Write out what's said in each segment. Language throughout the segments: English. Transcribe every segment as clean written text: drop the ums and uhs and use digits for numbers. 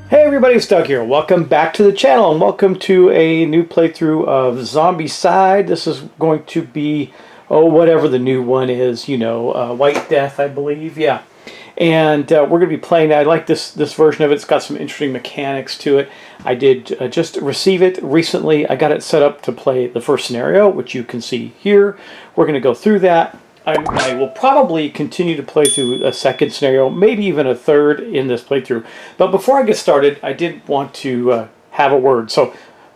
Hey everybody, it's Doug here. Welcome back to the channel and welcome to a new playthrough of Zombicide. This is going to be, whatever the new one is, White Death, I believe. Yeah. And we're going to be playing that. I like this version of it. It's got some interesting mechanics to it. I did just receive it recently. I got it set up to play the first scenario, which you can see here. We're going to go through that. I will probably continue to play through a second scenario, maybe even a third in this playthrough. But before I get started, I did want to have a word. So,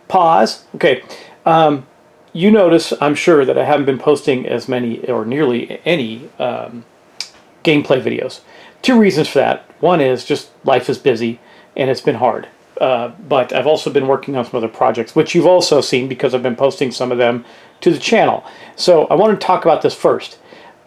pause. Okay. You notice, I'm sure, that I haven't been posting as many or nearly any gameplay videos. Two reasons for that. One is just life is busy and it's been hard. But I've also been working on some other projects, which you've also seen because I've been posting some of them to the channel. So I want to talk about this first.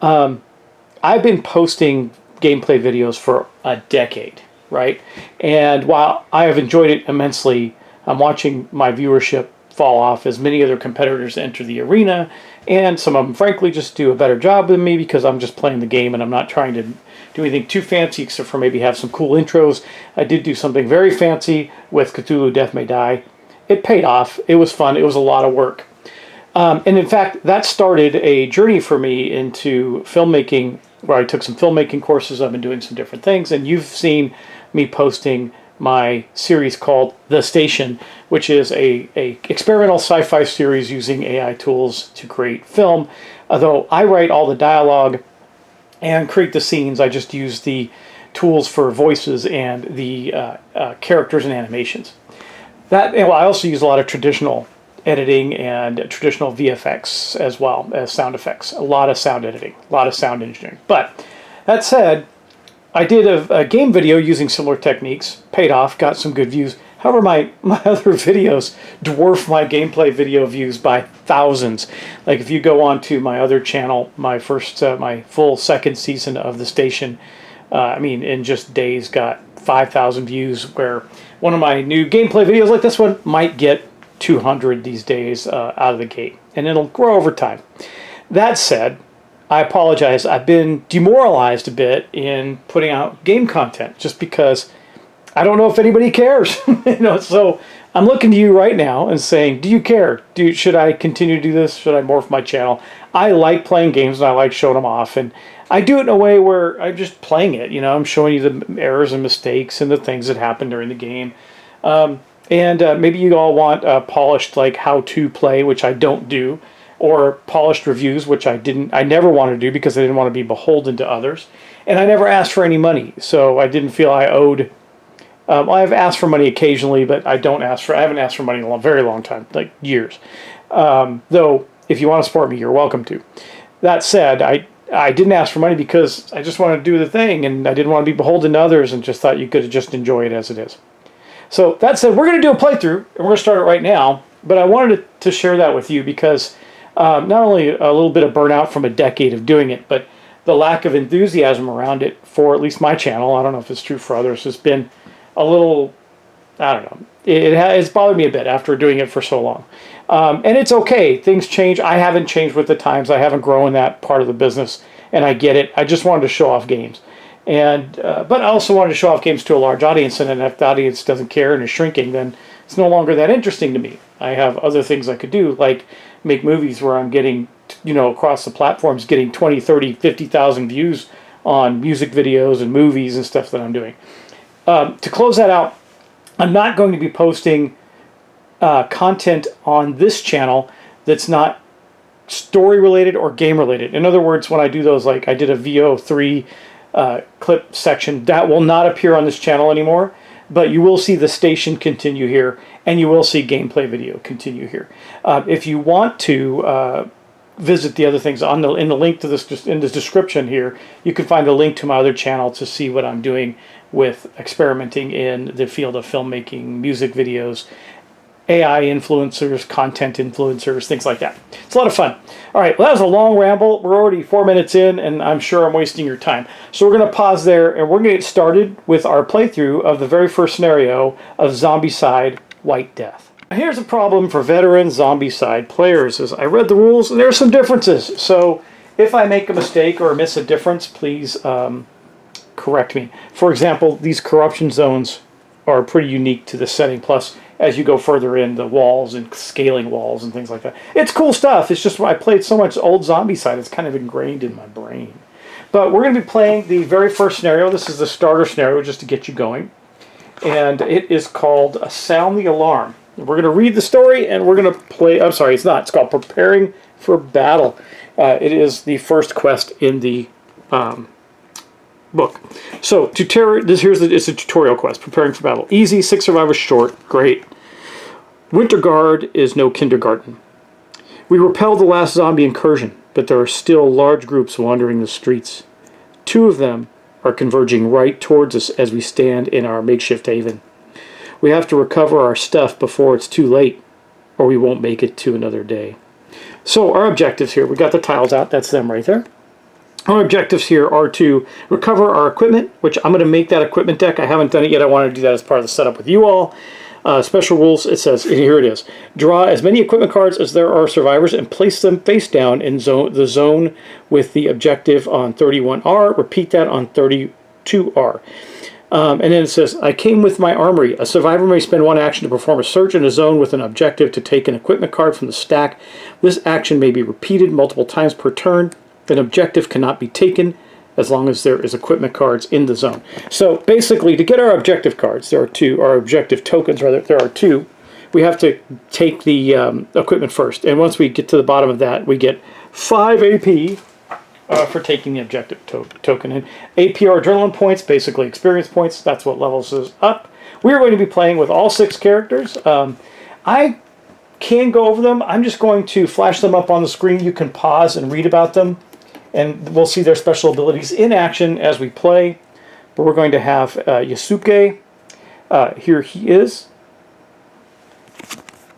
I've been posting gameplay videos for a decade, right? And while I have enjoyed it immensely, I'm watching my viewership fall off as many other competitors enter the arena, and some of them, frankly, just do a better job than me because I'm just playing the game and I'm not trying to do anything too fancy except for maybe have some cool intros. I did do something very fancy with Cthulhu Death May Die. It paid off. It was fun. It was a lot of work. And in fact, that started a journey for me into filmmaking, where I took some filmmaking courses. I've been doing some different things, and you've seen me posting my series called The Station, which is a experimental sci-fi series using AI tools to create film. Although I write all the dialogue and create the scenes, I just use the tools for voices and the characters and animations. I also use a lot of traditional editing and traditional VFX as well as sound effects. A lot of sound editing, a lot of sound engineering. But that said, I did a game video using similar techniques, paid off, got some good views. However, my other videos dwarf my gameplay video views by thousands. Like if you go on to my other channel, my full second season of The Station, in just days got 5,000 views, where one of my new gameplay videos like this one might get 200 these days out of the gate, and it'll grow over time. That said, I apologize. I've been demoralized a bit in putting out game content just because I don't know if anybody cares. So I'm looking to you right now and saying, do you care? Should I continue to do this? Should I morph my channel? I like playing games and I like showing them off, and I do it in a way where I'm just playing it. I'm showing you the errors and mistakes and the things that happen during the game. And maybe you all want polished like how-to play, which I don't do, or polished reviews, which I never wanted to do because I didn't want to be beholden to others. And I never asked for any money, so I didn't feel I owed. I've asked for money occasionally, but I haven't asked for money in a very long time, like years. Though, if you want to support me, you're welcome to. That said, I didn't ask for money because I just wanted to do the thing, and I didn't want to be beholden to others, and just thought you could just enjoy it as it is. So that said, we're going to do a playthrough, and we're going to start it right now. But I wanted to share that with you because not only a little bit of burnout from a decade of doing it, but the lack of enthusiasm around it for at least my channel, I don't know if it's true for others, has been a little, I don't know. It's bothered me a bit after doing it for so long. And it's okay. Things change. I haven't changed with the times. I haven't grown in that part of the business, and I get it. I just wanted to show off games. But I also wanted to show off games to a large audience, and if the audience doesn't care and is shrinking, then it's no longer that interesting to me. I have other things I could do, like make movies where I'm getting, across the platforms, getting 20, 30, 50,000 views on music videos and movies and stuff that I'm doing. To close that out, I'm not going to be posting content on this channel that's not story related or game related. In other words, when I do those, like I did a VO3 clip section, that will not appear on this channel anymore, but you will see The Station continue here, and you will see gameplay video continue here. If you want to visit the other things in the link to this, just in the description here, you can find a link to my other channel to see what I'm doing with experimenting in the field of filmmaking, music videos, AI influencers, content influencers, things like that. It's a lot of fun. All right, well, that was a long ramble. We're already 4 minutes in, and I'm sure I'm wasting your time. So we're going to pause there, and we're going to get started with our playthrough of the very first scenario of Zombicide White Death. Here's a problem for veteran Zombicide players. Is I read the rules, and there are some differences. So if I make a mistake or miss a difference, please correct me. For example, these corruption zones are pretty unique to the setting. Plus, as you go further in, the walls and scaling walls and things like that. It's cool stuff. It's just I played so much old Zombicide, it's kind of ingrained in my brain. But we're going to be playing the very first scenario. This is the starter scenario just to get you going. And it is called Sound the Alarm. We're going to read the story and we're going to play. I'm sorry, it's not. It's called Preparing for Battle. It is the first quest in the book. So, it's a tutorial quest. Preparing for Battle. Easy, 6 survivors short. Great. Winter Guard is no kindergarten. We repelled the last zombie incursion, but there are still large groups wandering the streets. 2 of them are converging right towards us as we stand in our makeshift haven. We have to recover our stuff before it's too late, or we won't make it to another day. So our objectives here, we got the tiles out, that's them right there. Our objectives here are to recover our equipment, which I'm going to make that equipment deck. I haven't done it yet. I want to do that as part of the setup with you all. Special rules, it says, here it is. Draw as many equipment cards as there are survivors and place them face down in the zone with the objective on 31R. Repeat that on 32R. And then it says, I came with my armory. A survivor may spend 1 action to perform a search in a zone with an objective to take an equipment card from the stack. This action may be repeated multiple times per turn. An objective cannot be taken as long as there is equipment cards in the zone. So basically, to get our objective cards, there are 2, or objective tokens rather, there are 2. We have to take the equipment first. And once we get to the bottom of that, we get 5 AP for taking the objective token. And AP are adrenaline points, basically experience points. That's what levels us up. We're going to be playing with all 6 characters. I can go over them. I'm just going to flash them up on the screen. You can pause and read about them. And we'll see their special abilities in action as we play. But we're going to have Yasuke. Here he is.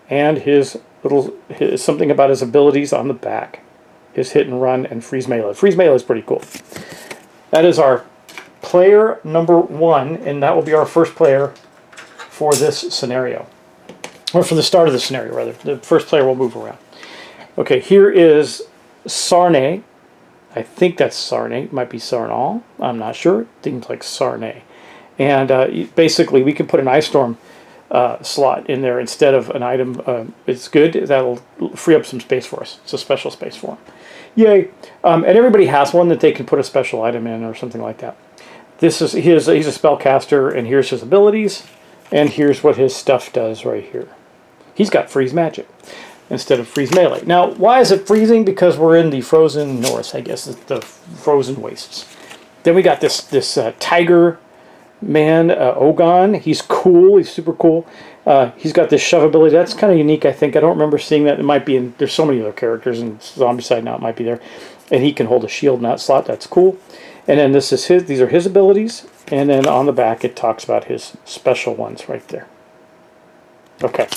And his something about his abilities on the back. His hit and run and freeze melee. Freeze melee is pretty cool. That is our player number 1. And that will be our first player for this scenario. Or for the start of the scenario, rather. The first player will move around. Okay, here is Sarne. I think that's Sarne. It might be Sarnal. I'm not sure. Things like Sarne. And basically, we can put an ice storm slot in there instead of an item. It's good. That'll free up some space for us. It's a special space for him. Yay. And everybody has one that they can put a special item in or something like that. This is he's a spellcaster, and here's his abilities. And here's what his stuff does right here. He's got freeze magic instead of freeze melee. Now, why is it freezing? Because we're in the frozen north, I guess, the frozen wastes. Then we got this tiger man, Ogon. He's cool. He's super cool. He's got this shove ability. That's kind of unique, I think. I don't remember seeing that. It might be in... There's so many other characters in Zombicide now. It might be there. And he can hold a shield in that slot. That's cool. And then this is his. These are his abilities. And then on the back, it talks about his special ones right there. Okay.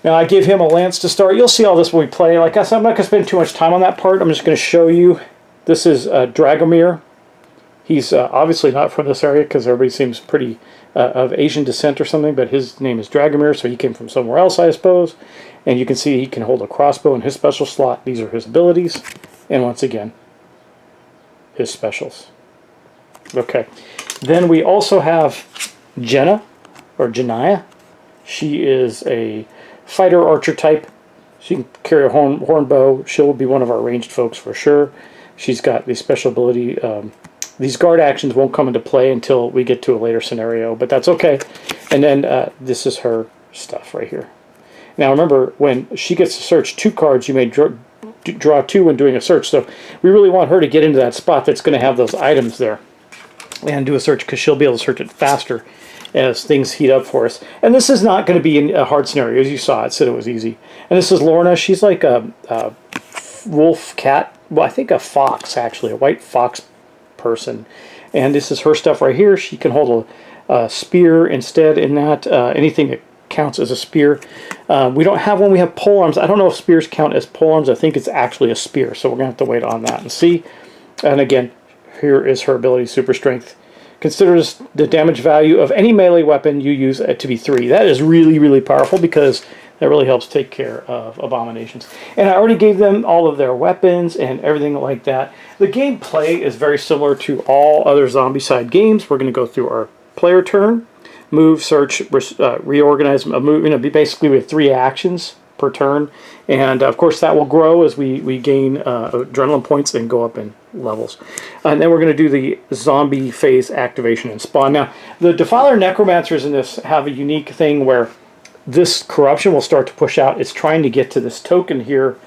Now, I give him a lance to start. You'll see all this when we play. Like I said, I'm not going to spend too much time on that part. I'm just going to show you. This is Dragomir. He's obviously not from this area because everybody seems pretty of Asian descent or something, but his name is Dragomir, so he came from somewhere else, I suppose. And you can see he can hold a crossbow in his special slot. These are his abilities. And once again, his specials. Okay. Then we also have Jenna, or Janaya. She is a fighter archer type. She can carry a horn bow. She'll be one of our ranged folks for sure. She's got the special ability. These guard actions won't come into play until we get to a later scenario, but that's okay. And then this is her stuff right here. Now remember, when she gets to search 2 cards, you may draw 2 when doing a search. So we really want her to get into that spot that's going to have those items there and do a search, because she'll be able to search it faster as things heat up for us. And this is not going to be a hard scenario. As you saw, it said it was easy. And this is Lorna. She's like a wolf cat. Well, I think a fox, actually. A white fox person. And this is her stuff right here. She can hold a spear instead in that. Anything that counts as a spear. We don't have one. We have polearms. I don't know if spears count as polearms. I think it's actually a spear. So we're going to have to wait on that and see. And again, here is her ability, super strength. Considers the damage value of any melee weapon you use to be 3. That is really, really powerful because that really helps take care of abominations. And I already gave them all of their weapons and everything like that. The gameplay is very similar to all other Zombicide games. We're going to go through our player turn. move, search, reorganize, move. Basically we have 3 actions per turn, and of course that will grow as we gain adrenaline points and go up in levels. And then we're going to do the zombie phase activation and spawn. Now, the Defiler Necromancers in this have a unique thing where this corruption will start to push out. It's trying to get to this token here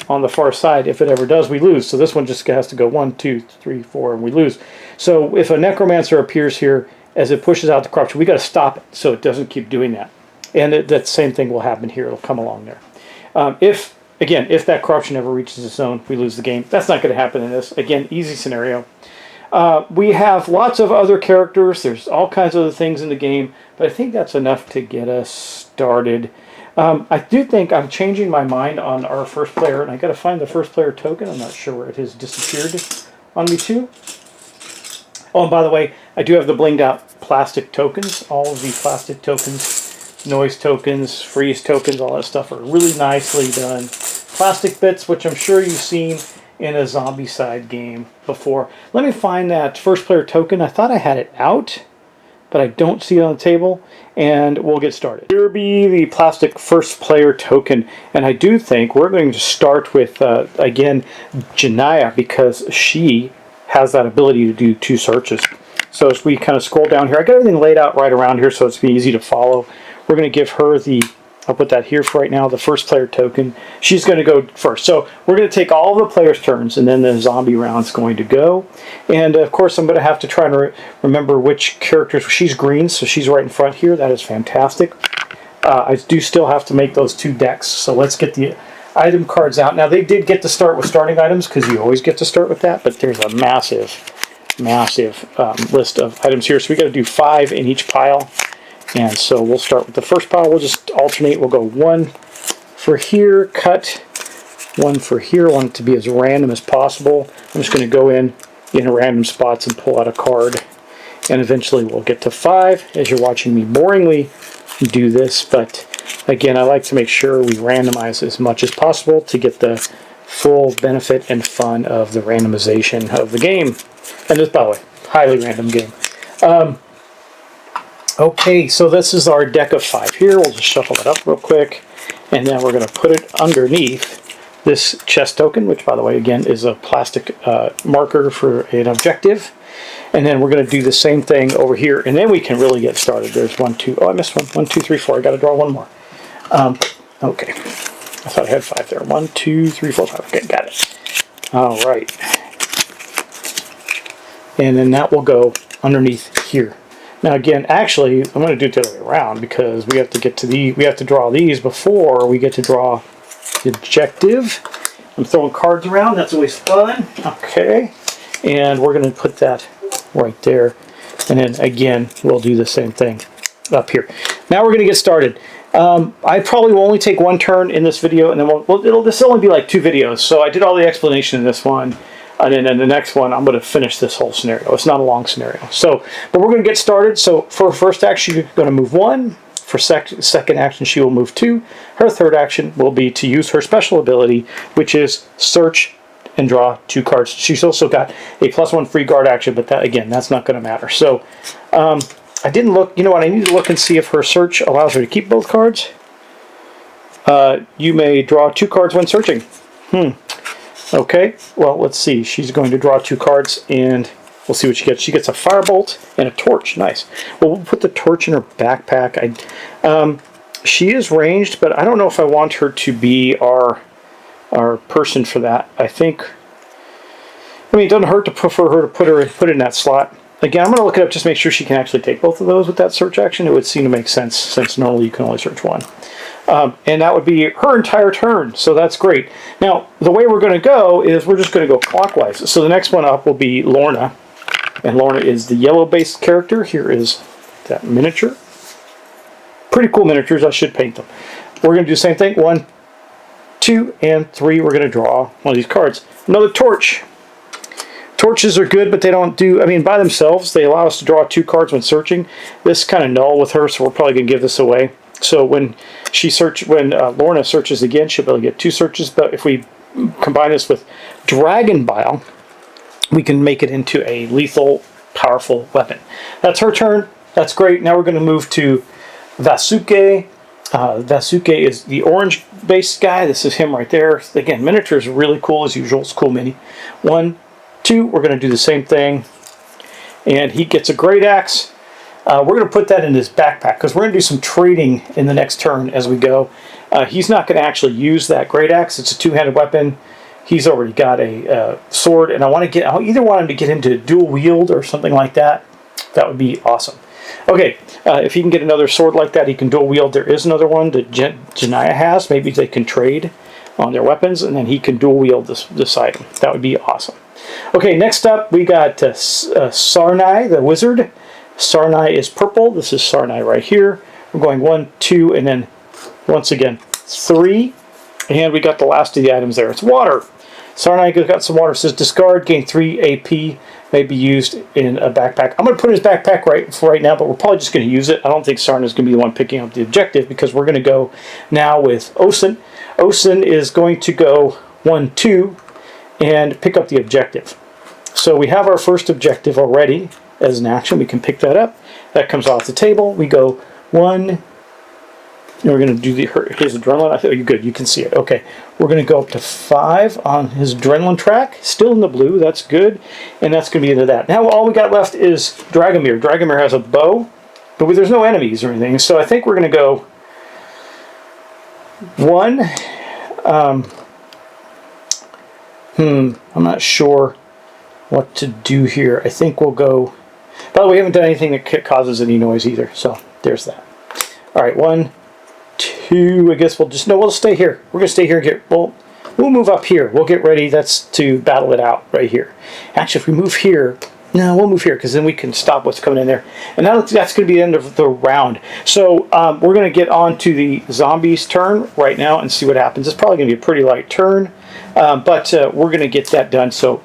on the far side. If it ever does, we lose. So this one just has to go 1, 2, 3, 4, and we lose. So if a Necromancer appears here as it pushes out the corruption, we got to stop it so it doesn't keep doing that. And that same thing will happen here. It'll come along there. If that corruption ever reaches its zone, we lose the game. That's not going to happen in this. Again, easy scenario. We have lots of other characters. There's all kinds of other things in the game, but I think that's enough to get us started. I do think I'm changing my mind on our first player, and I got to find the first player token. I'm not sure where it has disappeared on me too. Oh, and by the way, I do have the blinged out plastic tokens. All of the plastic tokens, noise tokens, freeze tokens, all that stuff are really nicely done. Plastic bits, which I'm sure you've seen in a Zombicide game before. Let me find that first player token. I thought I had it out, but I don't see it on the table, and we'll get started. Here will be the plastic first player token, and I do think we're going to start with, again, Janaya, because she has that ability to do 2 searches. So as we kind of scroll down here, I got everything laid out right around here so it's be easy to follow. We're going to give her the, I'll put that here for right now, the first player token. She's going to go first. So we're going to take all the players' turns, and then the zombie round's going to go. And of course, I'm going to have to try and remember which characters. She's green, so she's right in front here. That is fantastic. I do still have to make those 2 decks, so let's get the item cards out. Now, they did get to start with starting items, because you always get to start with that, but there's a massive list of items here. So we got to do 5 in each pile. And so we'll start with the first pile. We'll just alternate. We'll go 1 for here, cut, 1 for here. I want it to be as random as possible. I'm just going to go in random spots and pull out a card. And eventually we'll get to 5 as you're watching me boringly do this. But again, I like to make sure we randomize as much as possible to get the full benefit and fun of the randomization of the game. And this, by the way, highly random game. Okay, so this is our deck of 5 here. We'll just shuffle it up real quick. And then we're going to put it underneath this chest token, which, by the way, again, is a plastic marker for an objective. And then we're going to do the same thing over here. And then we can really get started. There's 1, 2. Oh, I missed one. 1, 2, 3, 4. I got to draw 1 more. Okay. I thought I had 5 there. 1, 2, 3, 4, 5. Okay, got it. All right. And then that will go underneath here. Now again, actually, I'm going to do it the other way around because we have to get to we have to draw these before we get to draw the objective. I'm throwing cards around. That's always fun. Okay. And we're going to put that right there. And then again, we'll do the same thing up here. Now we're going to get started. I probably will only take 1 turn in this video, and then this will only be like 2 videos. So I did all the explanation in this one. And then in the next one, I'm going to finish this whole scenario. It's not a long scenario. So, but we're going to get started. So for first action, you're going to move 1. For second action, she will move 2. Her third action will be to use her special ability, which is search and draw 2 cards. She's also got a +1 free guard action, but that, again, that's not going to matter. So I didn't look. You know what? I need to look and see if her search allows her to keep both cards. You may draw 2 cards when searching. Okay, well, let's see. She's going to draw 2 cards, and we'll see what she gets. She gets a firebolt and a torch. Nice. Well, we'll put the torch in her backpack. She is ranged, but I don't know if I want her to be our person for that. I think. I mean, it doesn't hurt for her to put it in that slot. Again, I'm going to look it up just to make sure she can actually take both of those with that search action. It would seem to make sense since normally you can only search 1. And that would be her entire turn, so that's great. Now, the way we're going to go is we're just going to go clockwise. So the next one up will be Lorna, and Lorna is the yellow-based character. Here is that miniature. Pretty cool miniatures. I should paint them. We're going to do the same thing. 1, 2, and 3. We're going to draw one of these cards. Another torch. Torches are good, but they don't do, I mean, by themselves, they allow us to draw 2 cards when searching. This is kind of null with her, so we're probably going to give this away. So when Lorna searches again, she'll be able to get 2 searches. But if we combine this with Dragon Bile, we can make it into a lethal, powerful weapon. That's her turn. That's great. Now we're going to move to Vasuke. Vasuke is the orange-based guy. This is him right there. Again, miniature is really cool as usual. It's a cool mini. 1, 2. We're going to do the same thing. And he gets a great axe. We're going to put that in his backpack because we're going to do some trading in the next turn as we go. He's not going to actually use that great axe. It's a two-handed weapon. He's already got a sword, and I either want him to get into dual wield or something like that. That would be awesome. Okay, if he can get another sword like that, he can dual wield. There is another one that Janaya has. Maybe they can trade on their weapons, and then he can dual wield this item. That would be awesome. Okay, next up we got Sarnai, the wizard. Sarnai is purple. This is Sarnai right here. We're going 1, 2, and then once again 3. And we got the last of the items there. It's water. Sarnai got some water. It says discard, gain 3 AP, may be used in a backpack. I'm going to put his backpack right now, but we're probably just going to use it. I don't think Sarnai is going to be the one picking up the objective because we're going to go now with Osen. Osen is going to go 1, 2 and pick up the objective. So we have our first objective already as an action. We can pick that up. That comes off the table. We go 1. And we're going to do his adrenaline. I think you're good. You can see it. Okay. We're going to go up to 5 on his adrenaline track. Still in the blue. That's good. And that's going to be into that. Now all we got left is Dragomir. Dragomir has a bow, but there's no enemies or anything. So I think we're going to go 1. I'm not sure what to do here. I think we'll go... By the way, we haven't done anything that causes any noise either. So there's that. All right. 1, 2, I guess we'll stay here. We're going to stay here and we'll move up here. We'll get ready. That's to battle it out right here. Actually, if we move here, no, we'll move here because then we can stop what's coming in there. And now that's going to be the end of the round. So we're going to get on to the zombies turn right now and see what happens. It's probably going to be a pretty light turn, but we're going to get that done. So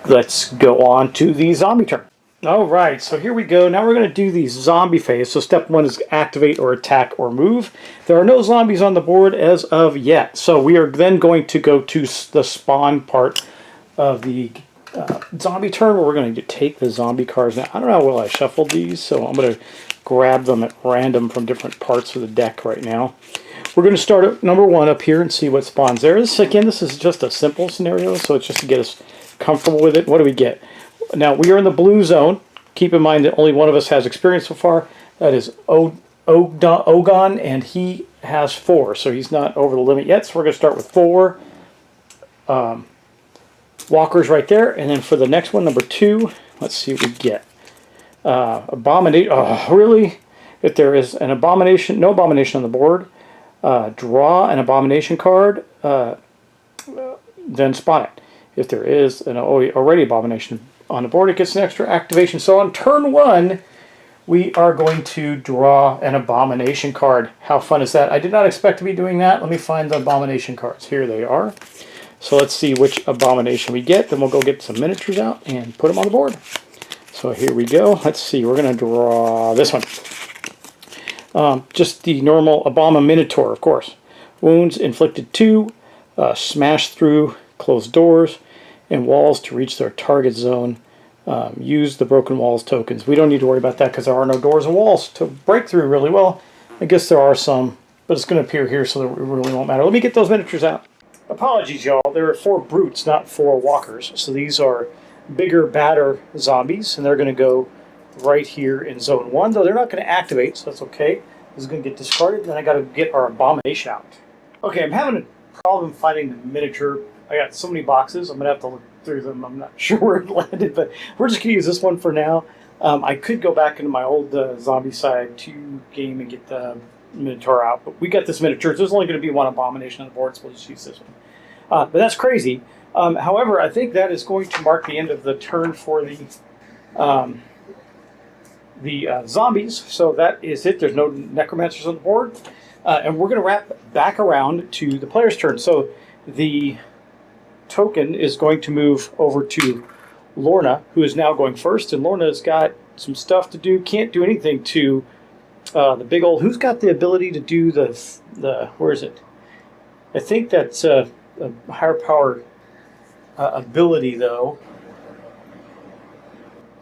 let's go on to the zombie turn. All right, so here we go. Now we're going to do the zombie phase. So step 1 is activate or attack or move. There are no zombies on the board as of yet. So we are then going to go to the spawn part of the zombie turn where we're going to take the zombie cards. Now, I don't know how well I shuffled these, so I'm going to grab them at random from different parts of the deck right now. We're going to start at number 1 up here and see what spawns there. This is just a simple scenario, so it's just to get us comfortable with it. What do we get? Now, we are in the blue zone. Keep in mind that only one of us has experience so far. That is Ogon, and he has 4, so he's not over the limit yet. So we're going to start with 4 walkers right there. And then for the next one, number 2, let's see what we get. Abomination. Oh, really? If there is an abomination, no abomination on the board, draw an abomination card, then spawn it. If there is an already abomination on the board, it gets an extra activation. So on turn 1, we are going to draw an abomination card. How fun is that? I did not expect to be doing that. Let me find the abomination cards. Here they are. So let's see which abomination we get. Then we'll go get some miniatures out and put them on the board. So here we go. Let's see. We're going to draw this one. Just the normal Abominator, of course. Wounds inflicted 2. Smash through closed doors and walls to reach their target zone. Use the broken walls tokens. We don't need to worry about that because there are no doors and walls to break through really well. I guess there are some, but it's going to appear here, so that it really won't matter. Let me get those miniatures out. Apologies, y'all. There are 4 brutes, not 4 walkers. So these are bigger, badder zombies, and they're going to go right here in zone 1, though they're not going to activate, so that's okay. This is going to get discarded, then I got to get our abomination out. Okay, I'm having a problem finding the miniature. I got so many boxes, I'm going to have to look through them. I'm not sure where it landed, but we're just going to use this one for now. I could go back into my old Zombicide 2 game and get the Minotaur out, but we got this miniature. There's only going to be 1 abomination on the board, so we'll just use this one. But that's crazy. However, I think that is going to mark the end of the turn for the zombies. So that is it. There's no necromancers on the board. And we're going to wrap back around to the player's turn. So the token is going to move over to Lorna, who is now going first. And Lorna's got some stuff to do. Can't do anything to the big old... Who's got the ability to do the where is it? I think that's a higher power ability, though.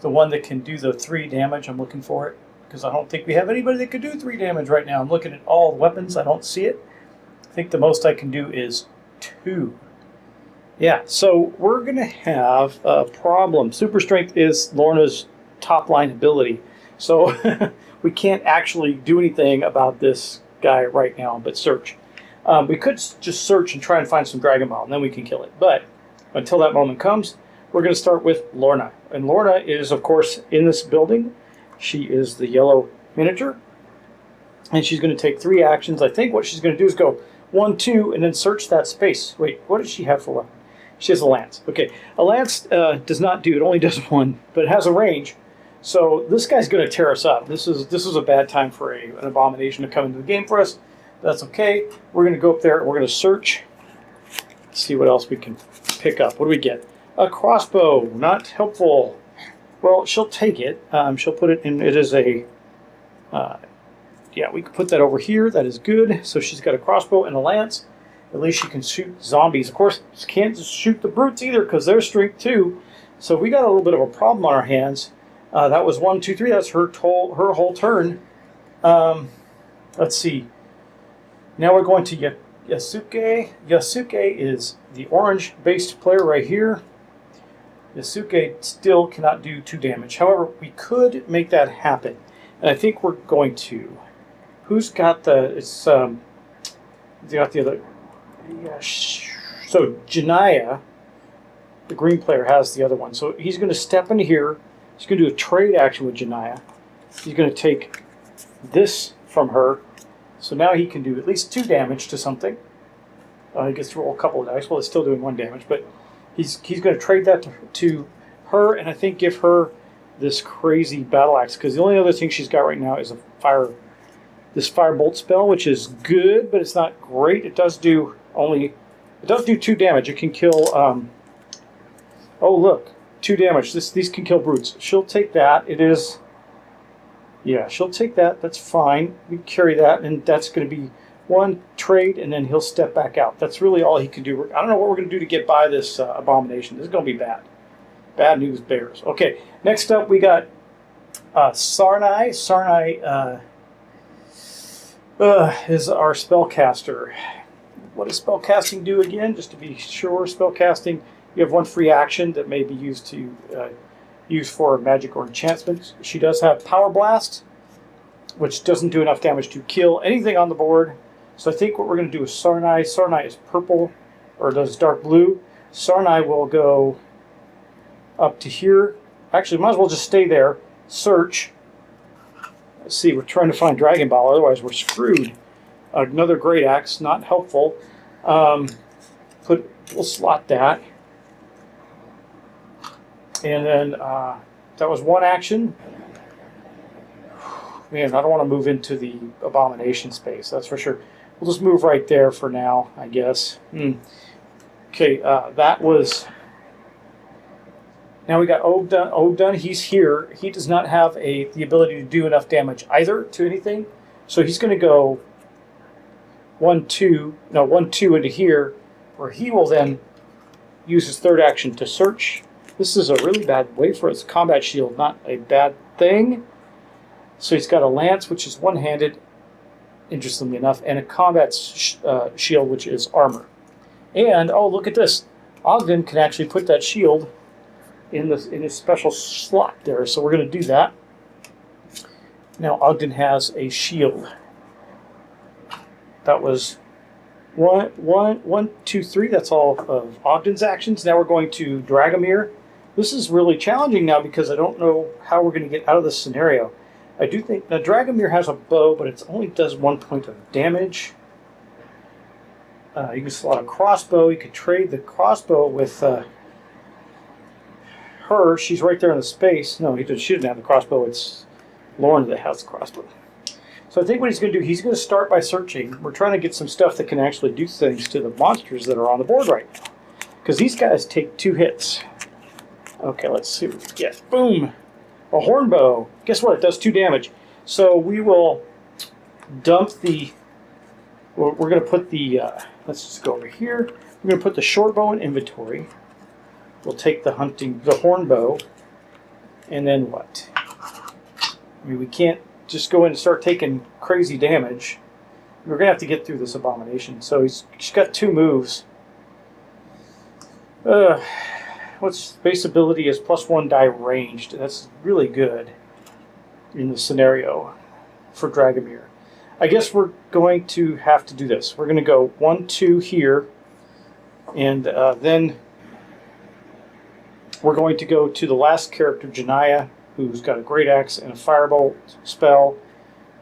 The one that can do the 3 damage. I'm looking for it. because I don't think we have anybody that could do 3 damage right now. I'm looking at all the weapons. I don't see it. I think the most I can do is 2. Yeah, so we're going to have a problem. Super Strength is Lorna's top line ability. So we can't actually do anything about this guy right now but search. We could just search and try and find some Dragon Ball, and then we can kill it. But until that moment comes, we're going to start with Lorna. And Lorna is, of course, in this building. She is the yellow miniature. And she's going to take 3 actions. I think what she's going to do is go 1, 2, and then search that space. Wait, what does she have for weapon? She has a lance. Okay, a lance does not do, it only does 1, but it has a range. So this guy's going to tear us up. This is a bad time for an abomination to come into the game for us. That's okay. We're going to go up there and we're going to search. See what else we can pick up. What do we get? A crossbow. Not helpful. Well, she'll take it. She'll put it in. It is a... yeah, we can put that over here. That is good. So she's got a crossbow and a lance. At least she can shoot zombies. Of course, she can't shoot the brutes either because they're strength 2. So we got a little bit of a problem on our hands. That was 1, 2, 3. That's her whole turn. Let's see. Now we're going to Yasuke. Yasuke is the orange-based player right here. Yasuke still cannot do 2 damage. However, we could make that happen. And I think we're going to. Who's got the... It's they got the other... Yeah, so Janaya, the green player, has the other one. So he's going to step into here. He's going to do a trade action with Janaya. He's going to take this from her. So now he can do at least 2 damage to something. He gets to roll a couple of dice. Well, it's still doing 1 damage, but he's going to trade that to her, and I think give her this crazy battle axe, because the only other thing she's got right now is this firebolt spell, which is good, but it's not great. It does do 2 damage. It can kill. Oh look, 2 damage. These can kill brutes. She'll take that. It is. Yeah, she'll take that. That's fine. We carry that, and that's going to be 1 trade, and then he'll step back out. That's really all he can do. I don't know what we're going to do to get by this abomination. This is going to be bad. Bad news bears. Okay, next up we got Sarnai. Sarnai is our spellcaster. What does spellcasting do again? Just to be sure, spellcasting, you have 1 free action that may be used to use for magic or enchantments. She does have Power Blast, which doesn't do enough damage to kill anything on the board. So I think what we're going to do is Sarnai. Sarnai is purple, or does dark blue. Sarnai will go up to here. Actually, might as well just stay there. Search. Let's see, we're trying to find Dragon Ball, otherwise we're screwed. Another Great Axe, not helpful. We'll slot that. And then that was 1 action. Man, I don't want to move into the abomination space, that's for sure. We'll just move right there for now, I guess. Okay, that was... Now we got Ogdun. Ogdun, he's here. He does not have the ability to do enough damage either to anything. So he's going to go 1, 2 into here, where he will then use his 3rd action to search. This is a really bad way for his combat shield, not a bad thing. So he's got a lance, which is 1-handed, interestingly enough, and a combat shield, which is armor. And, oh, look at this. Ogden can actually put that shield in his special slot there, so we're going to do that. Now Ogden has a shield. That was 1, 2, 3. That's all of Ogden's actions. Now we're going to Dragomir. This is really challenging now because I don't know how we're going to get out of this scenario. I do think now Dragomir has a bow, but it only does 1 point of damage. You can slot a crossbow. You could trade the crossbow with her. She's right there in the space. No, she didn't have the crossbow. It's Lauren that has the crossbow. So I think what he's going to do, he's going to start by searching. We're trying to get some stuff that can actually do things to the monsters that are on the board right now. Because these guys take 2 hits. Okay, let's see what we get. Boom! A hornbow. Guess what? It does 2 damage. So we will dump the... We're going to put the... let's just go over here. We're going to put the short bow in inventory. We'll take the hornbow. And then what? I mean, we can't just go in and start taking crazy damage. We're going to have to get through this abomination. So he's got 2 moves. What's base ability is +1 die ranged. That's really good in the scenario for Dragomir. I guess we're going to have to do this. We're going to go 1, 2 here, and then we're going to go to the last character, Janaya, who's got a Great Axe and a Firebolt spell,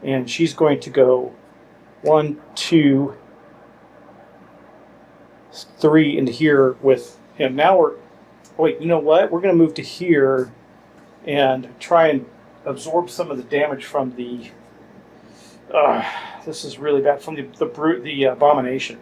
and she's going to go 1, 2, 3 into here with him. Now we're... Wait, you know what? We're going to move to here and try and absorb some of the damage from the... this is really bad. From the abomination.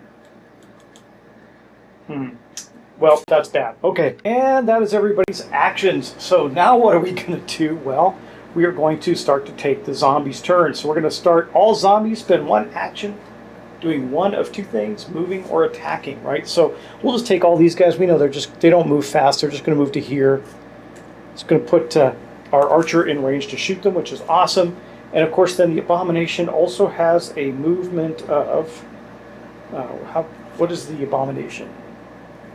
Well, that's bad. Okay, and that is everybody's actions. So now what are we going to do? Well, we are going to start to take the zombies' turn. So we're going to start all zombies, spend 1 action, doing one of 2 things, moving or attacking, right? So we'll just take all these guys. We know they don't move fast. They're just going to move to here. It's going to put our archer in range to shoot them, which is awesome. And of course, then the abomination also has a movement of what is the abomination?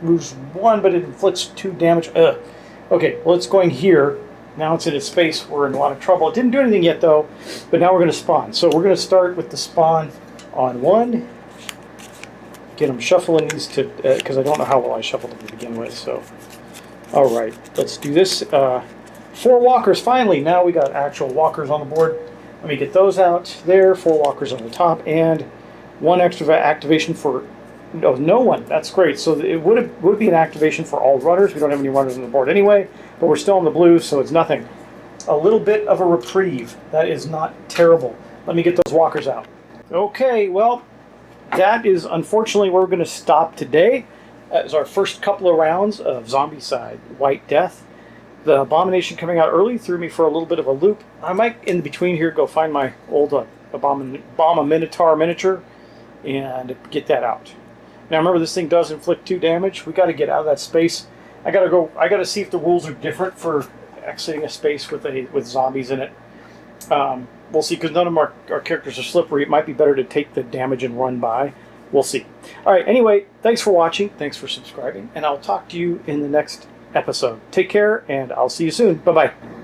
Moves 1, but it inflicts 2 damage. Okay, well, it's going here. Now it's in its space. We're in a lot of trouble. It didn't do anything yet, though. But now we're going to spawn. So we're going to start with the spawn on 1. Again, I'm shuffling these to because I don't know how well I shuffled them to begin with. So, all right, let's do this. 4 walkers. Finally, now we got actual walkers on the board. Let me get those out there. 4 walkers on the top, and 1 extra activation for no one. That's great. So it would be an activation for all runners. We don't have any runners on the board anyway, but we're still in the blue, so it's nothing. A little bit of a reprieve. That is not terrible. Let me get those walkers out. Okay, well, that is unfortunately where we're going to stop today. That is our first couple of rounds of Zombicide, White Death. The abomination coming out early threw me for a little bit of a loop. I might, in between here, go find my old Abominatour miniature and get that out. Now remember, this thing does inflict 2 damage. We got to get out of that space. I got to see if the rules are different for exiting a space with zombies in it. We'll see, because none of our characters are slippery. It might be better to take the damage and run by. We'll see. All right, anyway, thanks for watching. Thanks for subscribing. And I'll talk to you in the next episode. Take care, and I'll see you soon. Bye-bye.